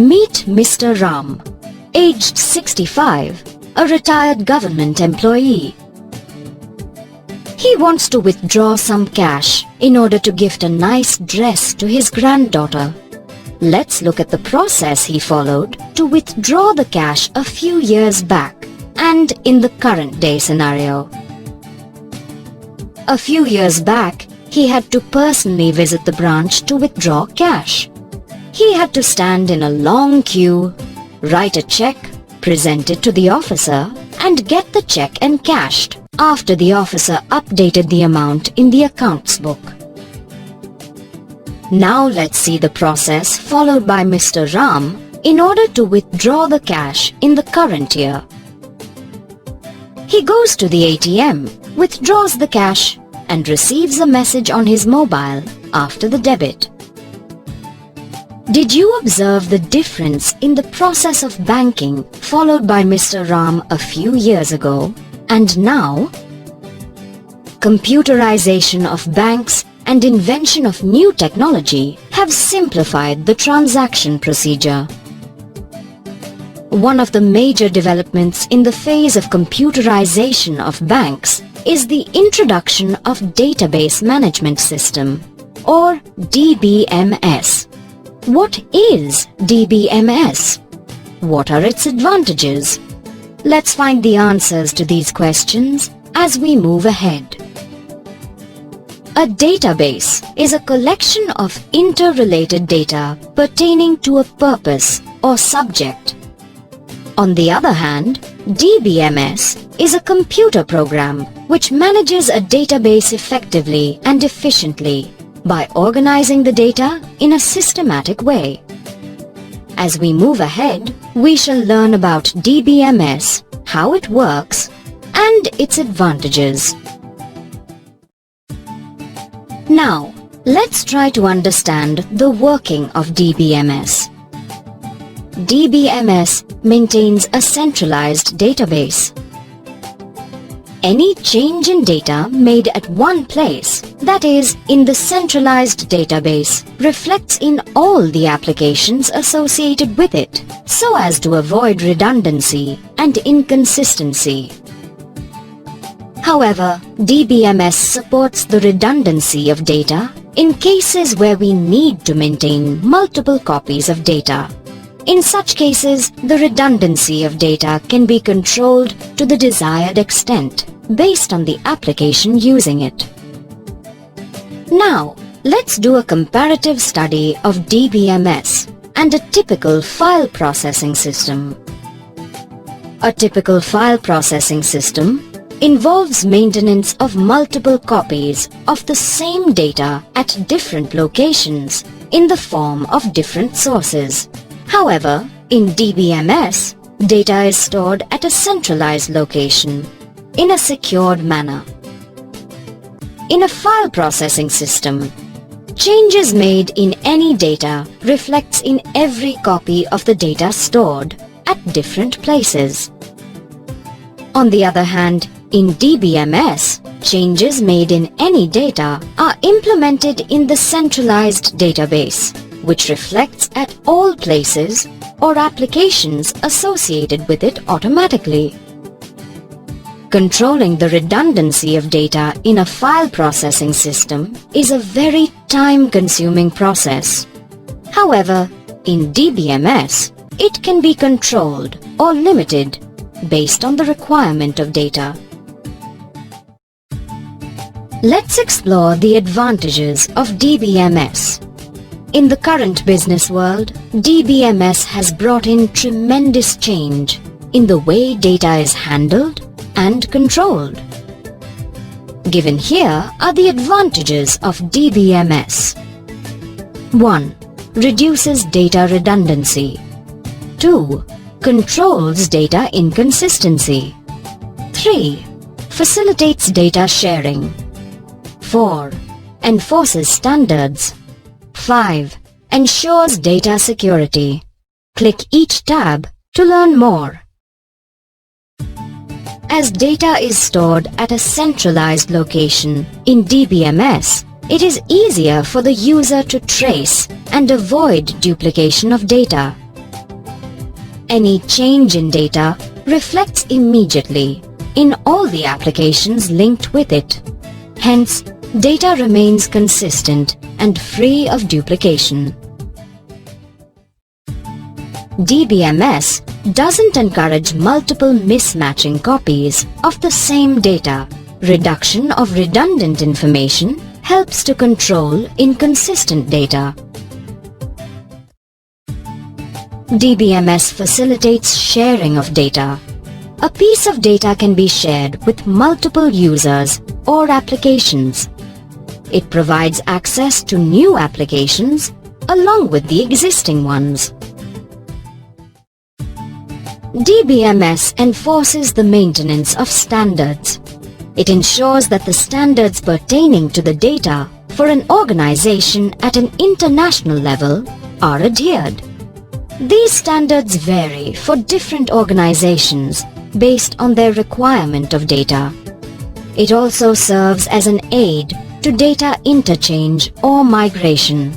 Meet Mr. Ram, aged 65, a retired government employee. He wants to withdraw some cash in order to gift a nice dress to his granddaughter. Let's look at the process he followed to withdraw the cash a few years back and in the current day scenario. A few years back, he had to personally visit the branch to withdraw cash. He had to stand in a long queue, write a check, present it to the officer, and get the check encashed after the officer updated the amount in the accounts book. Now let's see the process followed by Mr. Ram in order to withdraw the cash in the current year. He goes to the ATM, withdraws the cash, and receives a message on his mobile after the debit. Did you observe the difference in the process of banking followed by Mr. Ram a few years ago and now? Computerization of banks and invention of new technology have simplified the transaction procedure. One of the major developments in the phase of computerization of banks is the introduction of Database Management System, or DBMS. What is DBMS? What are its advantages? Let's find the answers to these questions as we move ahead. A database is a collection of interrelated data pertaining to a purpose or subject. On the other hand, DBMS is a computer program which manages a database effectively and efficiently by organizing the data in a systematic way. As we move ahead, we shall learn about DBMS, how it works, and its advantages. Now, let's try to understand the working of DBMS. DBMS maintains a centralized database. Any change in data made at one place, that is, in the centralized database, reflects in all the applications associated with it, so as to avoid redundancy and inconsistency. However, DBMS supports the redundancy of data in cases where we need to maintain multiple copies of data. In such cases, the redundancy of data can be controlled to the desired extent based on the application using it. Now, let's do a comparative study of DBMS and a typical file processing system. A typical file processing system involves maintenance of multiple copies of the same data at different locations in the form of different sources. However, in DBMS, data is stored at a centralized location in a secured manner. In a file processing system, changes made in any data reflects in every copy of the data stored at different places. On the other hand, in DBMS, changes made in any data are implemented in the centralized database, which reflects at all places or applications associated with it automatically. Controlling the redundancy of data in a file processing system is a very time-consuming process. However, in DBMS, it can be controlled or limited based on the requirement of data. Let's explore the advantages of DBMS. In the current business world, DBMS has brought in tremendous change in the way data is handled and controlled. Given here are the advantages of DBMS. 1. Reduces data redundancy. 2. Controls data inconsistency. 3. Facilitates data sharing. 4. Enforces standards. 5. Ensures data security. Click each tab to learn more. As data is stored at a centralized location in DBMS, it is easier for the user to trace and avoid duplication of data. Any change in data reflects immediately in all the applications linked with it. Hence, data remains consistent and free of duplication. DBMS doesn't encourage multiple mismatching copies of the same data. Reduction of redundant information helps to control inconsistent data. DBMS facilitates sharing of data. A piece of data can be shared with multiple users or applications. It provides access to new applications along with the existing ones. DBMS enforces the maintenance of standards. It ensures that the standards pertaining to the data for an organization at an international level are adhered. These standards vary for different organizations based on their requirement of data. It also serves as an aid to data interchange or migration.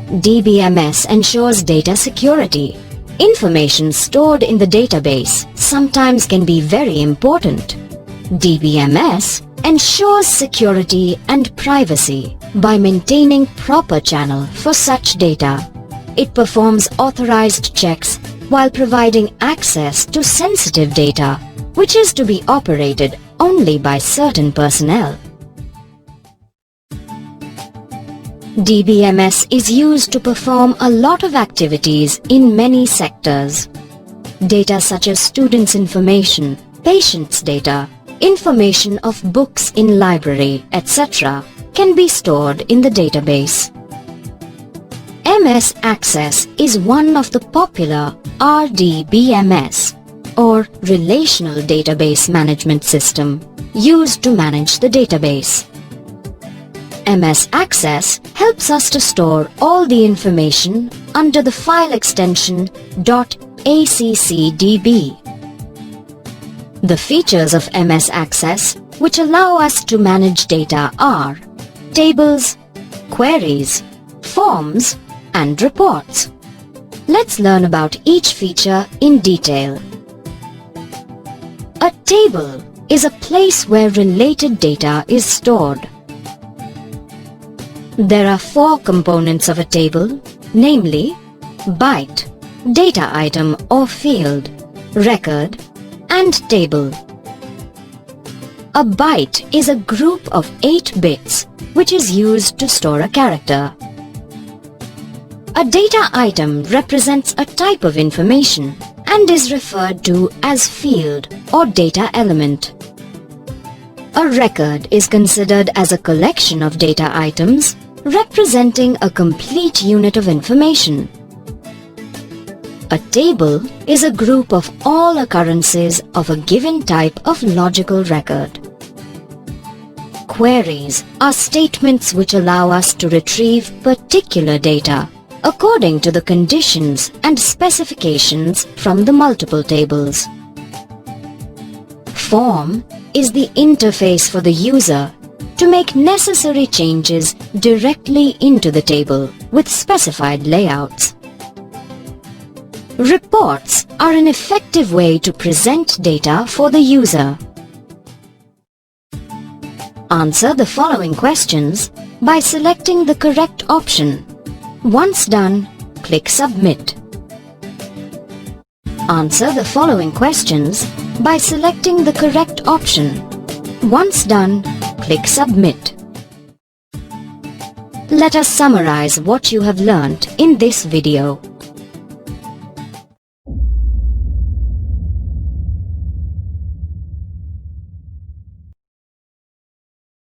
DBMS ensures data security. Information stored in the database sometimes can be very important. DBMS ensures security and privacy by maintaining proper channel for such data. It performs authorized checks while providing access to sensitive data, which is to be operated only by certain personnel. DBMS is used to perform a lot of activities in many sectors. Data such as students' information, patients' data, information of books in library, etc. can be stored in the database. MS Access is one of the popular RDBMS or Relational Database Management System used to manage the database. MS Access helps us to store all the information under the file extension .accdb. The features of MS Access which allow us to manage data are tables, queries, forms, and reports. Let's learn about each feature in detail. A table is a place where related data is stored. There are 4 components of a table, namely byte, data item or field, record, and table. A byte is a group of 8 bits which is used to store a character. A data item represents a type of information and is referred to as field or data element. A record is considered as a collection of data items representing a complete unit of information. A table is a group of all occurrences of a given type of logical record. Queries are statements which allow us to retrieve particular data according to the conditions and specifications from the multiple tables. Form is the interface for the user to make necessary changes directly into the table with specified layouts. Reports are an effective way to present data for the user. Answer the following questions by selecting the correct option. Once done, click Submit. Answer the following questions by selecting the correct option. Once done, click Submit. Let us summarize what you have learnt in this video.